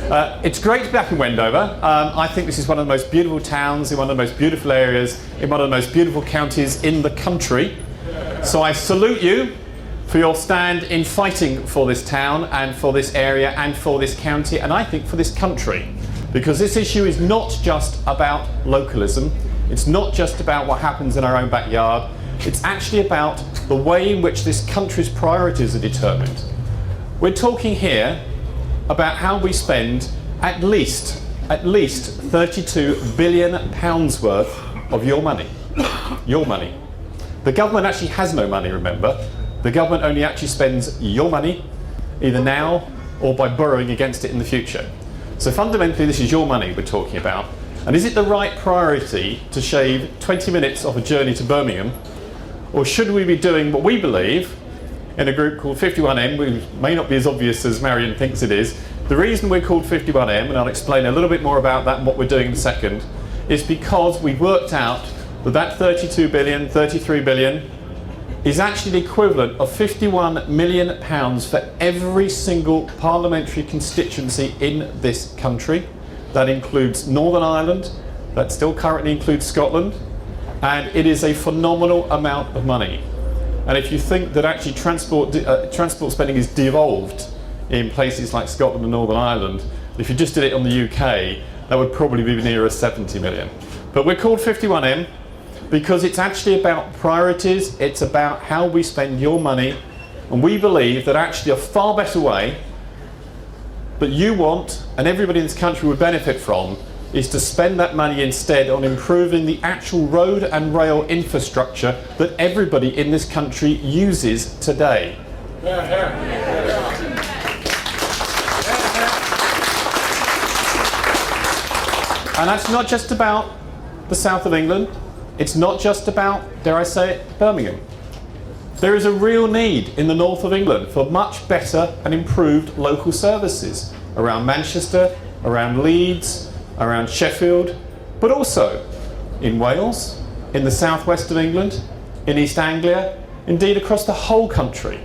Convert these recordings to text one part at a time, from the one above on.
It's great to be back in Wendover. I think this is one of the most beautiful towns, in one of the most beautiful areas, in one of the most beautiful counties in the country. So I salute you for your stand in fighting for this town and for this area and for this county, and I think for this country. Because this issue is not just about localism, it's not just about what happens in our own backyard, it's actually about the way in which this country's priorities are determined. We're talking here about how we spend at least 32 billion pounds worth of your money. Your money. The government actually has no money, remember. The government only actually spends your money, either now or by borrowing against it in the future. So fundamentally this is your money we're talking about. And is it the right priority to shave 20 minutes off a journey to Birmingham? Or should we be doing what we believe in a group called 51M, which may not be as obvious as Marion thinks it is. The reason we're called 51M, and I'll explain a little bit more about that and what we're doing in a second, is because we've worked out that 32 billion, 33 billion is actually the equivalent of 51 million pounds for every single parliamentary constituency in this country. That includes Northern Ireland, that still currently includes Scotland, and it is a phenomenal amount of money. And if you think that actually transport spending is devolved in places like Scotland and Northern Ireland, if you just did it on the UK, that would probably be nearer 70 million. But we're called 51M because it's actually about priorities, it's about how we spend your money, and we believe that actually a far better way that you want and everybody in this country would benefit from is to spend that money instead on improving the actual road and rail infrastructure that everybody in this country uses today. And that's not just about the south of England, it's not just about, dare I say it, Birmingham. There is a real need in the north of England for much better and improved local services around Manchester, around Leeds, around Sheffield, but also in Wales, in the southwest of England, in East Anglia, indeed across the whole country.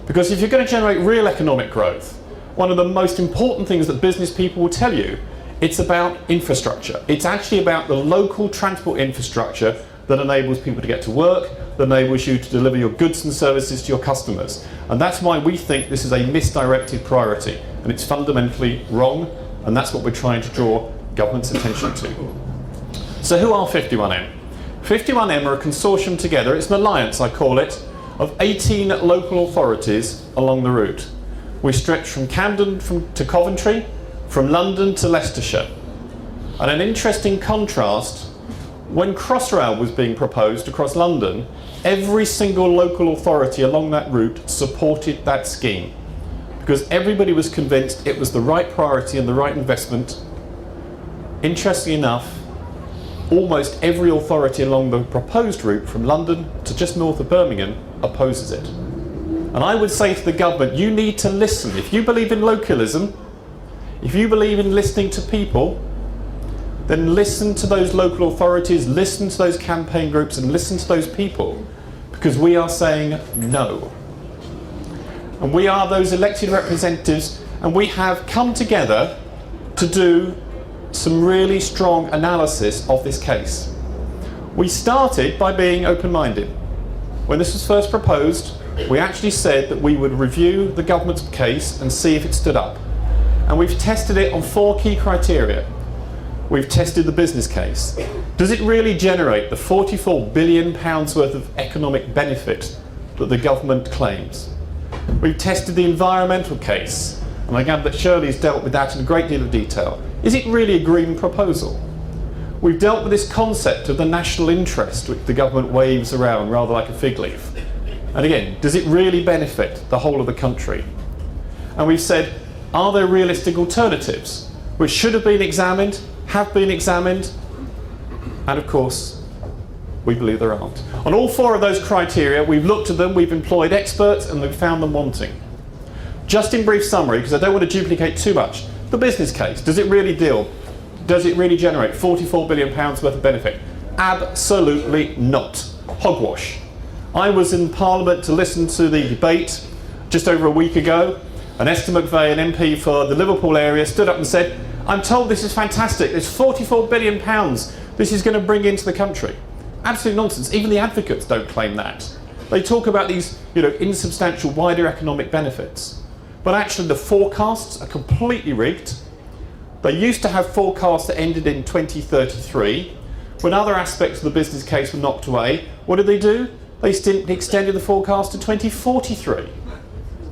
Because if you're going to generate real economic growth, one of the most important things that business people will tell you, it's about infrastructure. It's actually about the local transport infrastructure that enables people to get to work, that enables you to deliver your goods and services to your customers. And that's why we think this is a misdirected priority, and it's fundamentally wrong, and that's what we're trying to draw government's attention to. So who are 51M? 51M are a consortium together, it's an alliance I call it, of 18 local authorities along the route. We stretch from Camden to Coventry, from London to Leicestershire. And an interesting contrast, when Crossrail was being proposed across London, every single local authority along that route supported that scheme, because everybody was convinced it was the right priority and the right investment. Interestingly enough, almost every authority along the proposed route from London to just north of Birmingham opposes it. And I would say to the government, you need to listen. If you believe in localism, if you believe in listening to people, then listen to those local authorities, listen to those campaign groups, and listen to those people, because we are saying no. And we are those elected representatives, and we have come together to do some really strong analysis of this case. We started by being open-minded. When this was first proposed, we actually said that we would review the government's case and see if it stood up. And we've tested it on 4 key criteria. We've tested the business case. Does it really generate the £44 billion worth of economic benefit that the government claims? We've tested the environmental case, and I gather that Shirley's dealt with that in a great deal of detail. Is it really a green proposal? We've dealt with this concept of the national interest, which the government waves around rather like a fig leaf. And again, does it really benefit the whole of the country? And we've said, are there realistic alternatives, which should have been examined, have been examined, and of course, we believe there aren't. On all 4 of those criteria, we've looked at them, we've employed experts, and we've found them wanting. Just in brief summary, because I don't want to duplicate too much, the business case, does it really generate £44 billion worth of benefit? Absolutely not. Hogwash. I was in Parliament to listen to the debate just over a week ago, And Esther McVey, an MP for the Liverpool area, stood up and said, I'm told this is fantastic, there's £44 billion this is going to bring into the country. Absolute nonsense. Even the advocates don't claim that. They talk about these, insubstantial wider economic benefits. But actually the forecasts are completely rigged. They used to have forecasts that ended in 2033. When other aspects of the business case were knocked away, what did they do? They extended the forecast to 2043.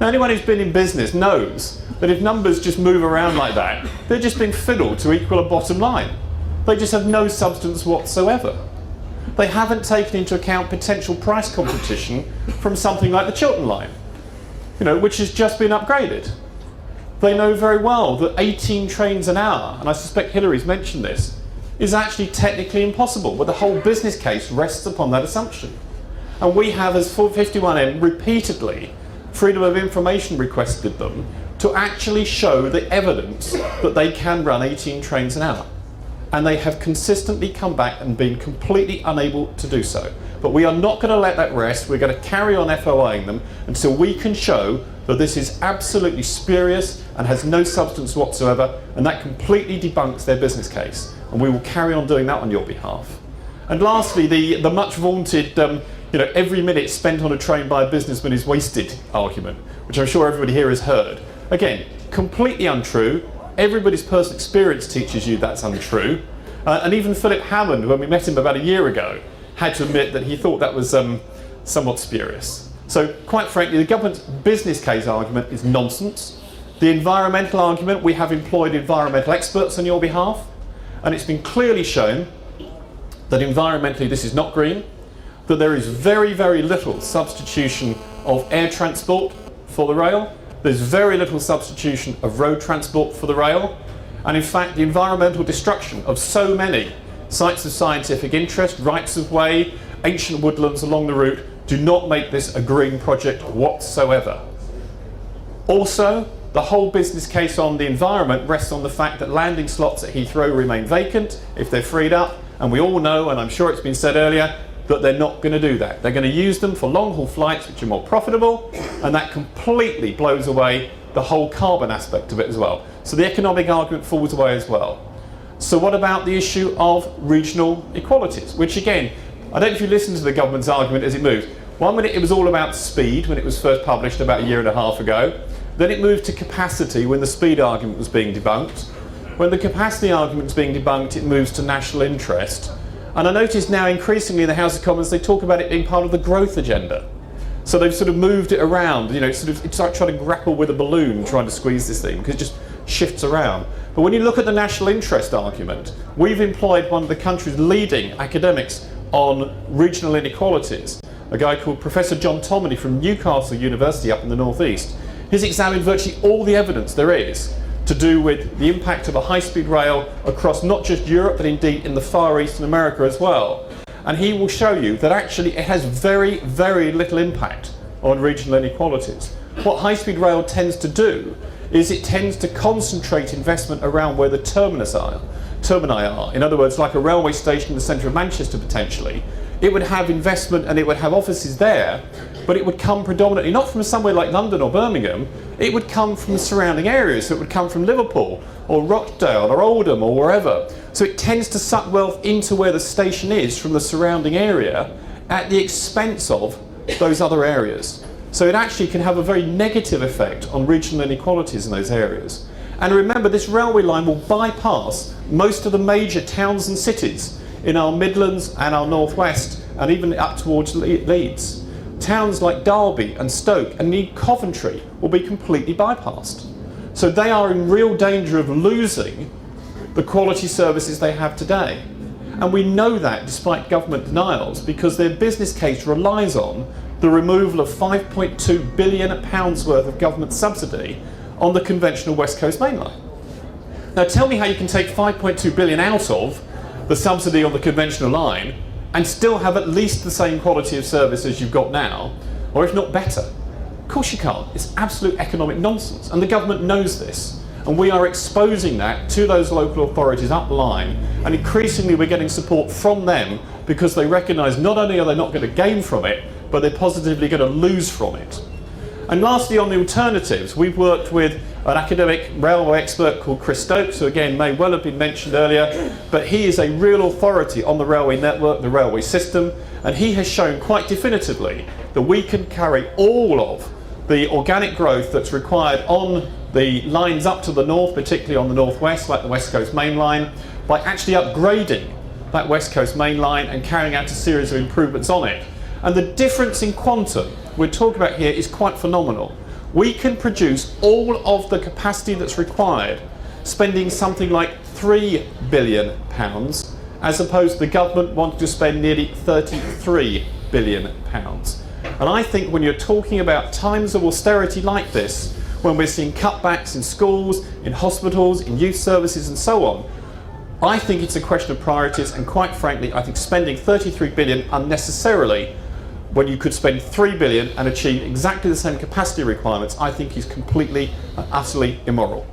Now, anyone who's been in business knows that if numbers just move around like that, they're just being fiddled to equal a bottom line. They just have no substance whatsoever. They haven't taken into account potential price competition from something like the Chiltern line, which has just been upgraded. They know very well that 18 trains an hour, and I suspect Hillary's mentioned this, is actually technically impossible, but the whole business case rests upon that assumption. And we have, as 451M, repeatedly Freedom of Information requested them to actually show the evidence that they can run 18 trains an hour. And they have consistently come back and been completely unable to do so. But we are not going to let that rest. We're going to carry on FOIing them until we can show that this is absolutely spurious and has no substance whatsoever, and that completely debunks their business case. And we will carry on doing that on your behalf. And lastly, the much vaunted every minute spent on a train by a businessman is wasted argument, which I'm sure everybody here has heard. Again, completely untrue. Everybody's personal experience teaches you that's untrue. And even Philip Hammond, when we met him about a year ago, had to admit that he thought that was somewhat spurious. So quite frankly, the government's business case argument is nonsense. The environmental argument, we have employed environmental experts on your behalf, and it's been clearly shown that environmentally this is not green, that there is very, very little substitution of air transport for the rail. There's very little substitution of road transport for the rail. And in fact, the environmental destruction of so many sites of scientific interest, rights of way, ancient woodlands along the route, do not make this a green project whatsoever. Also, the whole business case on the environment rests on the fact that landing slots at Heathrow remain vacant if they're freed up. And we all know, and I'm sure it's been said earlier, that they're not going to do that. They're going to use them for long-haul flights, which are more profitable, and that completely blows away the whole carbon aspect of it as well. So the economic argument falls away as well. So what about the issue of regional equalities, which again, I don't know if you listen to the government's argument as it moves. One minute it was all about speed when it was first published about a year and a half ago. Then it moved to capacity when the speed argument was being debunked. When the capacity argument is being debunked, it moves to national interest. And I notice now increasingly in the House of Commons they talk about it being part of the growth agenda. So they've sort of moved it around, it's like trying to grapple with a balloon trying to squeeze this thing, because it just shifts around. But when you look at the national interest argument, we've employed one of the country's leading academics on regional inequalities, a guy called Professor John Tomedy from Newcastle University up in the northeast. He's examined virtually all the evidence there is to do with the impact of a high-speed rail across not just Europe, but indeed in the Far East and America as well. And he will show you that actually it has very, very little impact on regional inequalities. What high-speed rail tends to do is it tends to concentrate investment around where the termini are. In other words, like a railway station in the centre of Manchester potentially, it would have investment and it would have offices there, but it would come predominantly not from somewhere like London or Birmingham, it would come from the surrounding areas. So it would come from Liverpool or Rochdale or Oldham or wherever. So it tends to suck wealth into where the station is from the surrounding area at the expense of those other areas. So it actually can have a very negative effect on regional inequalities in those areas. And remember, this railway line will bypass most of the major towns and cities in our Midlands and our Northwest, and even up towards Leeds. Towns like Derby and Stoke and indeed Coventry will be completely bypassed. So they are in real danger of losing the quality services they have today. And we know that despite government denials, because their business case relies on the removal of £5.2 billion worth of government subsidy on the conventional West Coast Main Line. Now tell me how you can take £5.2 billion out of the subsidy on the conventional line and still have at least the same quality of service as you've got now, or if not better. Of course you can't. It's absolute economic nonsense, and the government knows this, and we are exposing that to those local authorities up the line, and increasingly we're getting support from them because they recognise not only are they not going to gain from it, but they're positively going to lose from it. And lastly, on the alternatives, we've worked with an academic railway expert called Chris Stokes, who again may well have been mentioned earlier, but he is a real authority on the railway network, the railway system, and he has shown quite definitively that we can carry all of the organic growth that's required on the lines up to the north, particularly on the northwest, like the West Coast Main Line, by actually upgrading that West Coast Main Line and carrying out a series of improvements on it. And the difference in quantum we're talking about here is quite phenomenal. We can produce all of the capacity that's required, spending something like £3 billion, as opposed to the government wanting to spend nearly £33 billion. And I think when you're talking about times of austerity like this, when we're seeing cutbacks in schools, in hospitals, in youth services and so on, I think it's a question of priorities, and quite frankly, I think spending £33 billion unnecessarily when you could spend £3 billion and achieve exactly the same capacity requirements, I think is completely and utterly immoral.